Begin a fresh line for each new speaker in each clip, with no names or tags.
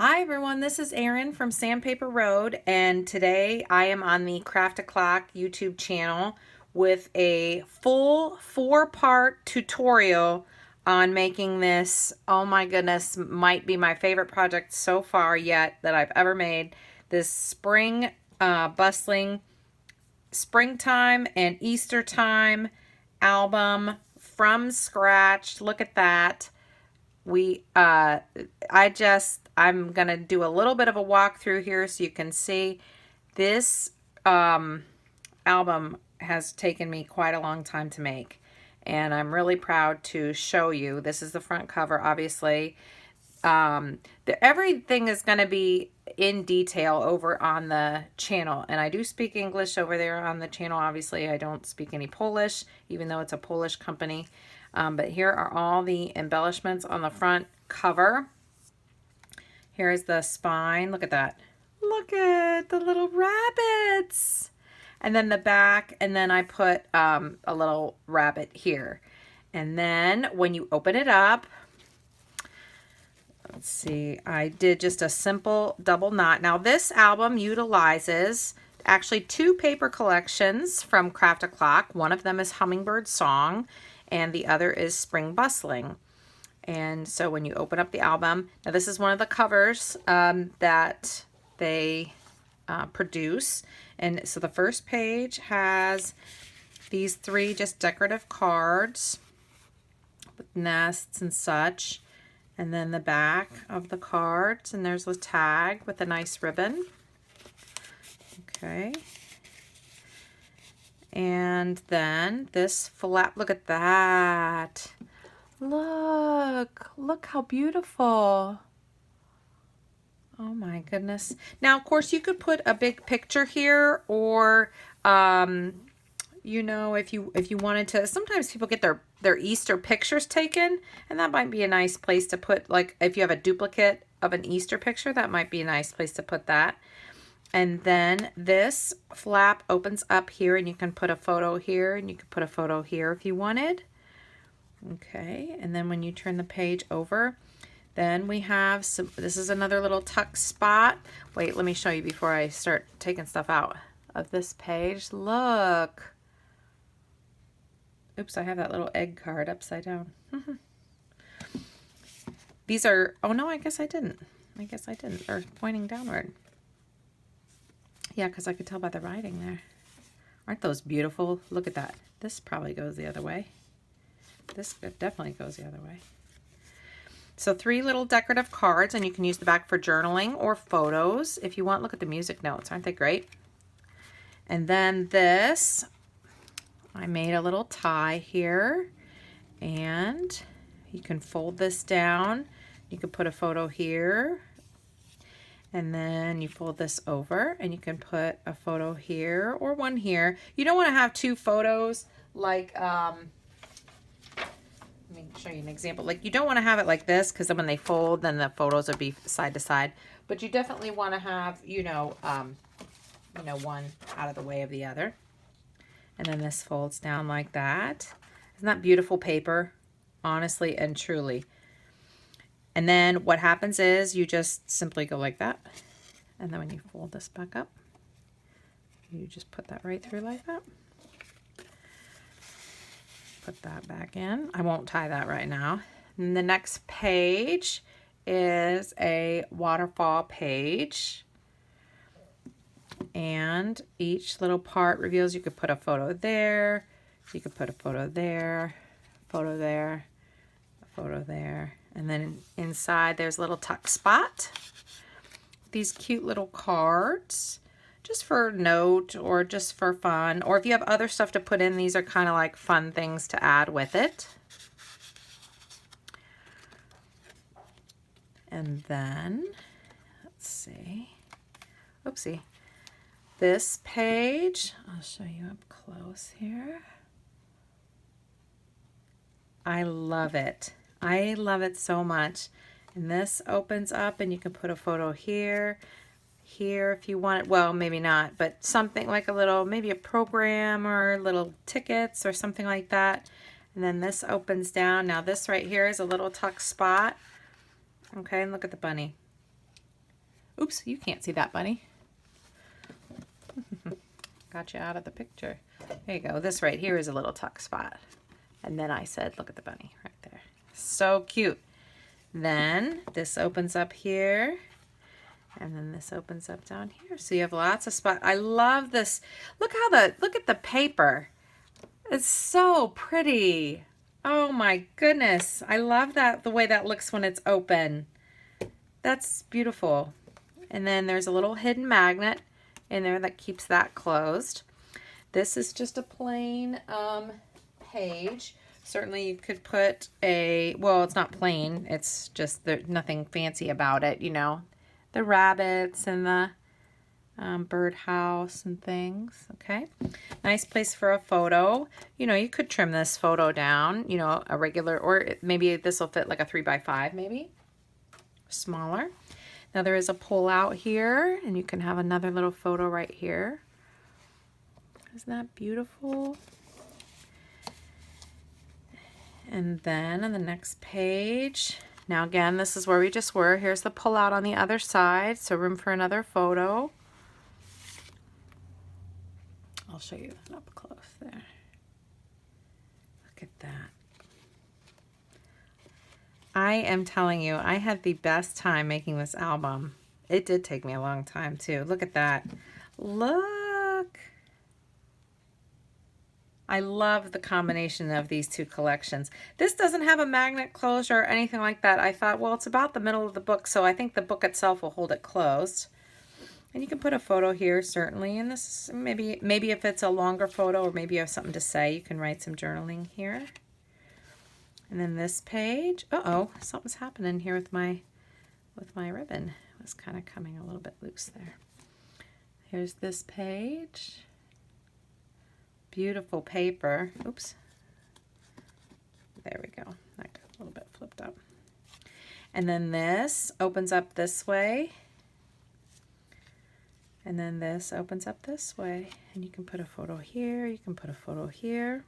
Hi everyone, this is Erin from Sandpaper Road, and today I am on the Craft O'Clock YouTube channel with a full 4-part tutorial on making this, oh my goodness, might be my favorite project so far yet that I've ever made. This Bustling Springtime and Easter Time album from scratch. Look at that. I'm gonna do a little bit of a walkthrough here so you can see this album has taken me quite a long time to make, and I'm really proud to show you. This is the front cover, obviously. Everything is going to be in detail over on the channel, and I do speak English over there on the channel. Obviously, I don't speak any Polish, even though it's a Polish company. But here are all the embellishments on the front cover. Here is the spine. Look at that. Look at the little rabbits. And then the back, and then I put a little rabbit here. And then when you open it up, let's see, I did just a simple double knot. Now this album utilizes actually 2 paper collections from Craft O'Clock. One of them is Hummingbird Song, and the other is Spring Bustling. And so when you open up the album, now this is one of the covers that they produce. And so the first page has these 3 just decorative cards with nests and such. And then the back of the cards, and there's a tag with a nice ribbon. Okay. And then this flap, look at that. Look how beautiful. Oh my goodness. Now, of course, you could put a big picture here, or you know, if you wanted to, sometimes people get their Easter pictures taken, and that might be a nice place to put, like if you have a duplicate of an Easter picture, that might be a nice place to put that. And then this flap opens up here, and you can put a photo here, and you can put a photo here if you wanted. Okay, and then when you turn the page over, then we have some, this is another little tuck spot. Wait, let me show you before I start taking stuff out of this page. Look. Oops, I have that little egg card upside down. These are, oh no, I guess I didn't. Or pointing downward. Yeah, because I could tell by the writing there. Aren't those beautiful? Look at that. This probably goes the other way. This definitely goes the other way. So 3 little decorative cards, and you can use the back for journaling or photos if you want. Look at the music notes. Aren't they great? And then this, I made a little tie here, and you can fold this down. You can put a photo here, and then you fold this over, and you can put a photo here or one here. You don't want to have 2 photos like, let me show you an example. Like, you don't want to have it like this, because then when they fold, then the photos would be side to side. But you definitely want to have, one out of the way of the other. And then this folds down like that. Isn't that beautiful paper? Honestly and truly. And then what happens is you just simply go like that. And then when you fold this back up, you just put that right through like that. Put that back in. I won't tie that right now. And the next page is a waterfall page. And each little part reveals, you could put a photo there, you could put a photo there, photo there, a photo there. And then inside there's a little tuck spot. These cute little cards, just for a note or just for fun. Or if you have other stuff to put in, these are kind of like fun things to add with it. And then, let's see. Oopsie. This page, I'll show you up close here. I love it. I love it so much. And this opens up, and you can put a photo here, here if you want it. Well, maybe not, but something like a little, maybe a program or little tickets or something like that. And then this opens down. Now this right here is a little tuck spot. Okay, and look at the bunny. Oops, you can't see that, bunny. Got you out of the picture. There you go. This right here is a little tuck spot. And then I said, look at the bunny right there. So cute. Then this opens up here. And then this opens up down here. So you have lots of spots. I love this. Look at the paper. It's so pretty. Oh my goodness. I love that, the way that looks when it's open. That's beautiful. And then there's a little hidden magnet in there that keeps that closed. This is just a plain page. Certainly you could put a, well, it's not plain. It's just, there's nothing fancy about it, you know. The rabbits and the birdhouse and things, okay? Nice place for a photo. You know, you could trim this photo down, you know, a regular, or maybe this will fit like a 3x5 maybe, smaller. Now there is a pull out here, and you can have another little photo right here. Isn't that beautiful? And then on the next page, now again, this is where we just were. Here's the pull out on the other side, so room for another photo. I'll show you up close there. Look at that. I am telling you, I had the best time making this album. It did take me a long time too. Look at that. Look. I love the combination of these two collections. This doesn't have a magnet closure or anything like that. I thought, well, it's about the middle of the book, so I think the book itself will hold it closed. And you can put a photo here, certainly. And this, maybe if it's a longer photo, or maybe you have something to say, you can write some journaling here. And then this page, uh-oh, something's happening here with my ribbon. It was kind of coming a little bit loose there. Here's this page. Beautiful paper. Oops. There we go. That got a little bit flipped up. And then this opens up this way. And then this opens up this way. And you can put a photo here. You can put a photo here.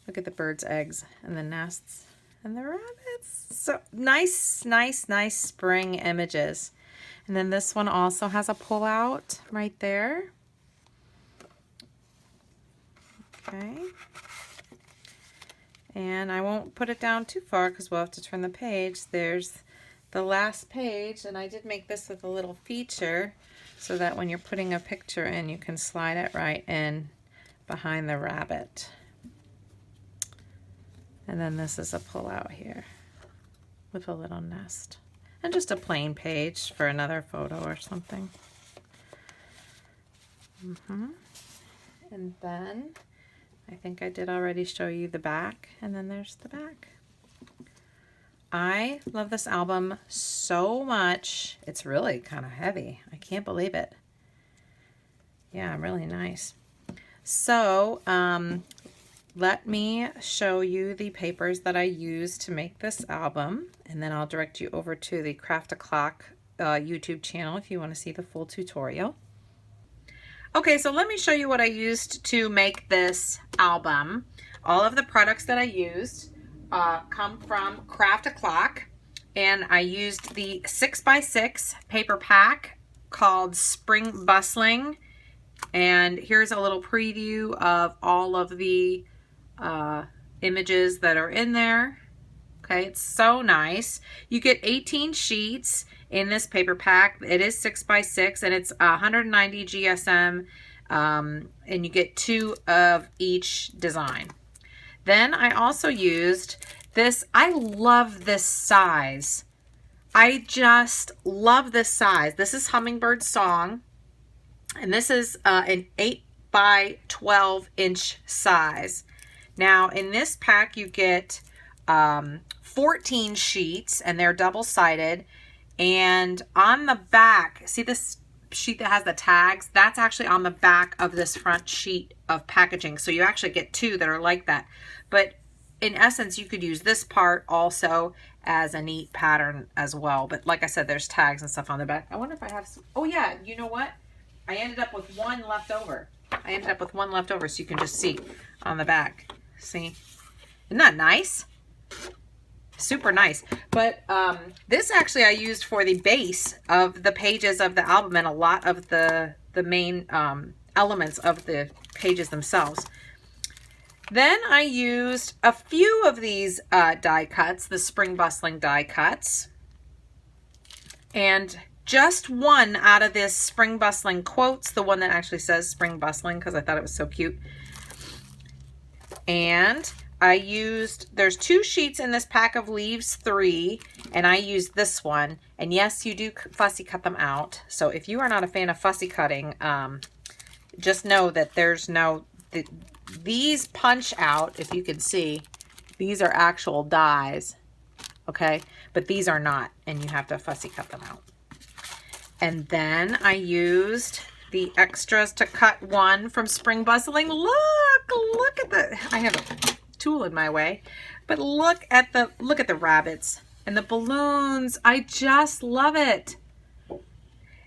Look at the bird's eggs and the nests and the rabbits. So nice, nice, nice spring images. And then this one also has a pull out right there. Okay. And I won't put it down too far because we'll have to turn the page. There's the last page, and I did make this with a little feature so that when you're putting a picture in, you can slide it right in behind the rabbit. And then this is a pull out here with a little nest. And just a plain page for another photo or something. And then I think I did already show you the back, and then there's the back. I love this album so much. It's really kind of heavy. I can't believe it. Yeah, really nice. So, let me show you the papers that I used to make this album, and then I'll direct you over to the Craft O'Clock YouTube channel if you want to see the full tutorial. Okay, so let me show you what I used to make this album. All of the products that I used come from Craft O'Clock, and I used the 6x6 paper pack called Spring Bustling, and here's a little preview of all of the images that are in there. Okay, it's so nice. You get 18 sheets in this paper pack. It is 6x6 and it's 190 GSM, and you get 2 of each design. Then I also used this. I love this size. I just love this size. This is Hummingbird Song, and this is an 8x12 inch size. Now in this pack you get 14 sheets, and they're double-sided, and on the back, see this sheet that has the tags? That's actually on the back of this front sheet of packaging, so you actually get 2 that are like that. But in essence, you could use this part also as a neat pattern as well. But like I said, there's tags and stuff on the back. I wonder if I have some, oh yeah, you know what? I ended up with 1 left over. I ended up with 1 left over, so you can just see on the back. See? Isn't that nice? super nice. But this actually I used for the base of the pages of the album and a lot of the main elements of the pages themselves. Then I used a few of these die cuts, the Spring Bustling die cuts, and just one out of this Spring Bustling quotes, the one that actually says Spring Bustling because I thought it was so cute. And I used, there's 2 sheets in this pack of leaves, 3, and I used this one. And yes, you do fussy cut them out. So if you are not a fan of fussy cutting, just know that there's no, these punch out, if you can see, these are actual dies, okay? But these are not, and you have to fussy cut them out. And then I used the extras to cut one from Spring Bustling. Look at the, I have a tool in my way, but look at the rabbits and the balloons. I just love it.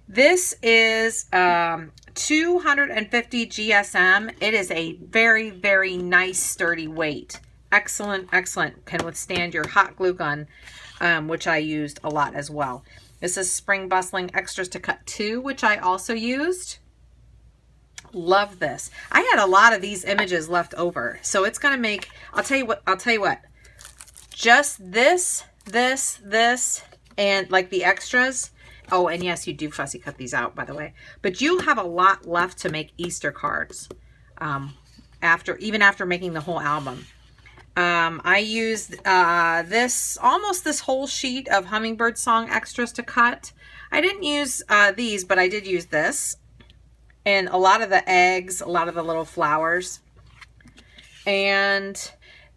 This is 250 GSM. It is a very, very nice sturdy weight. Excellent, excellent. Can withstand your hot glue gun, which I used a lot as well. This is Spring Bustling Extras to Cut 2, which I also used. Love this. I had a lot of these images left over, so it's gonna make, I'll tell you what, just this, and like the extras. Oh, and yes, you do fussy cut these out, by the way, but you have a lot left to make Easter cards even after making the whole album. I used almost this whole sheet of Hummingbird Song extras to cut. I didn't use these, but I did use this. And a lot of the eggs, a lot of the little flowers. And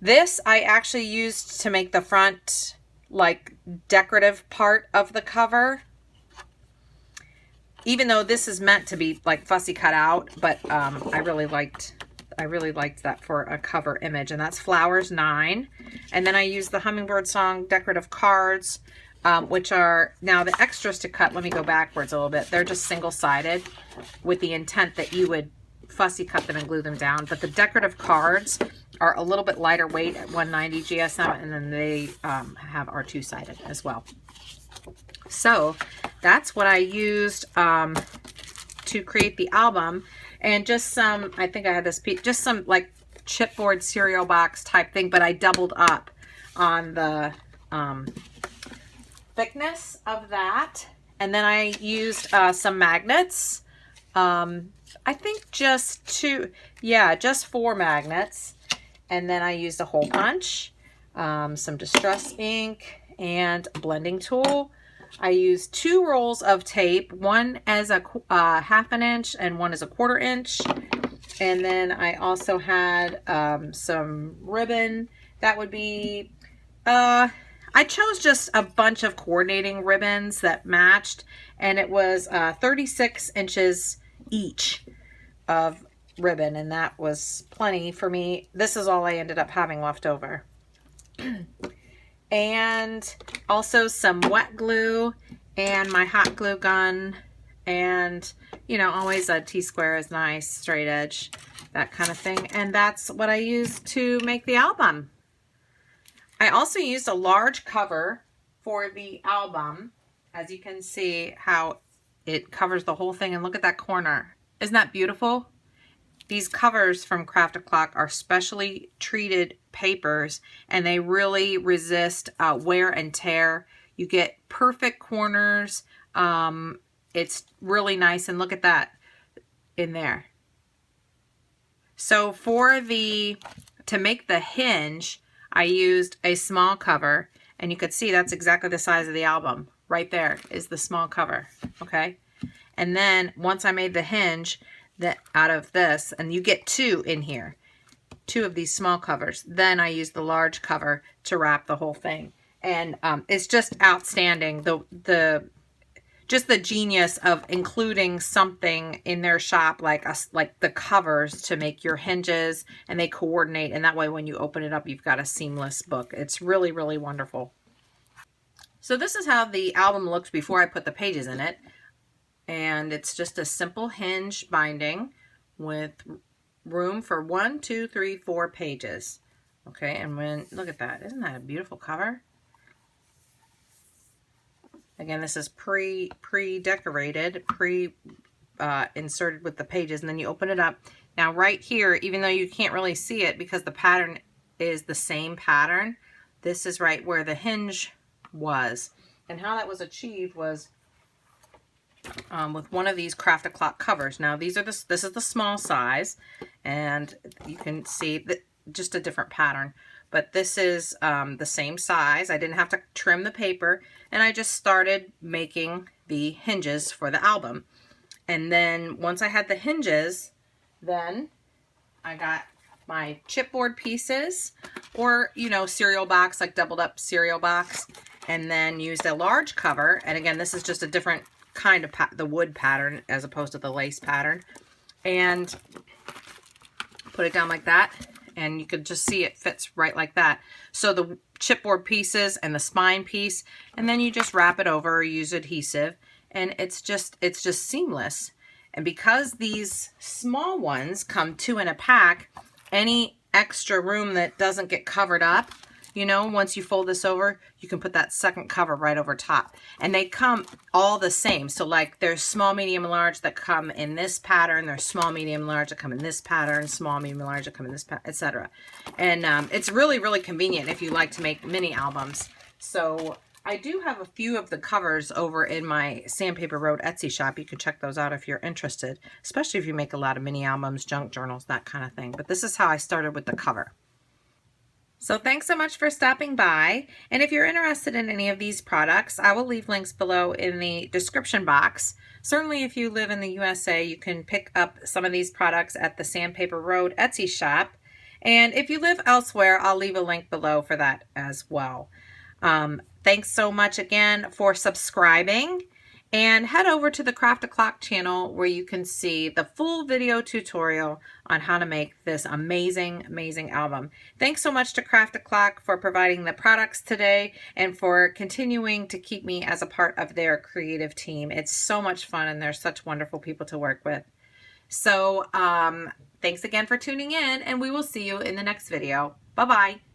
this I actually used to make the front, like, decorative part of the cover. Even though this is meant to be, like, fussy cut out, but I really liked that for a cover image, and that's Flowers 9. And then I used the Hummingbird Song decorative cards, which are now the extras to cut. Let me go backwards a little bit. They're just single-sided with the intent that you would fussy cut them and glue them down. But the decorative cards are a little bit lighter weight at 190 GSM, and then they are 2-sided as well. So that's what I used to create the album. And just some, I think I had this piece, just some like chipboard cereal box type thing, but I doubled up on the thickness of that. And then I used some magnets. I think just 4 magnets. And then I used a hole punch, some distress ink, and a blending tool. I used 2 rolls of tape, one as a 1/2 inch and one as a 1/4 inch. And then I also had some ribbon. That would be, I chose just a bunch of coordinating ribbons that matched, and it was 36 inches each of ribbon, and that was plenty for me. This is all I ended up having left over. And also some wet glue and my hot glue gun, and you know, always a T-square is nice, straight edge, that kind of thing. And that's what I used to make the album. I also used a large cover for the album, as you can see how it covers the whole thing, and look at that corner. Isn't that beautiful? These covers from Craft O'Clock are specially treated papers, and they really resist wear and tear. You get perfect corners. It's really nice, and look at that in there. So to make the hinge, I used a small cover, and you could see that's exactly the size of the album. Right there is the small cover, okay? And then once I made the hinge, out of this, and you get 2 in here, 2 of these small covers. Then I use the large cover to wrap the whole thing, and it's just outstanding. Just the genius of including something in their shop like the covers to make your hinges, and they coordinate, and that way when you open it up, you've got a seamless book. It's really, really wonderful. So this is how the album looked before I put the pages in it. And it's just a simple hinge binding with room for 1, 2, 3, 4 pages. Okay, and look at that. Isn't that a beautiful cover? Again, this is pre-decorated, inserted with the pages, and then you open it up. Now right here, even though you can't really see it because the pattern is the same pattern, this is right where the hinge was. And how that was achieved was with one of these Craft a Clock covers. Now these are this is the small size, and you can see that just a different pattern. But this is the same size. I didn't have to trim the paper, and I just started making the hinges for the album. And then once I had the hinges, then I got my chipboard pieces, or, you know, cereal box, like doubled up cereal box, and then used a large cover. And again, this is just a different kind of the wood pattern as opposed to the lace pattern. And put it down like that, and you could just see it fits right like that. So the chipboard pieces and the spine piece, and then you just wrap it over or use adhesive, and it's just seamless. And because these small ones come 2 in a pack, any extra room that doesn't get covered up, you know, once you fold this over, you can put that second cover right over top. And they come all the same. So like there's small, medium, and large that come in this pattern. There's small, medium, large that come in this pattern. Small, medium, large that come in this pattern, etc. And it's really, really convenient if you like to make mini albums. So I do have a few of the covers over in my Sandpaper Road Etsy shop. You can check those out if you're interested, especially if you make a lot of mini albums, junk journals, that kind of thing. But this is how I started with the cover. So thanks so much for stopping by. And if you're interested in any of these products, I will leave links below in the description box. Certainly if you live in the USA, you can pick up some of these products at the Sandpaper Road Etsy shop. And if you live elsewhere, I'll leave a link below for that as well. Thanks so much again for subscribing, and head over to the Craft a Clock channel where you can see the full video tutorial on how to make this amazing, amazing album. Thanks so much to Craft a Clock for providing the products today and for continuing to keep me as a part of their creative team. It's so much fun, and they're such wonderful people to work with. So thanks again for tuning in, and we will see you in the next video. Bye-bye.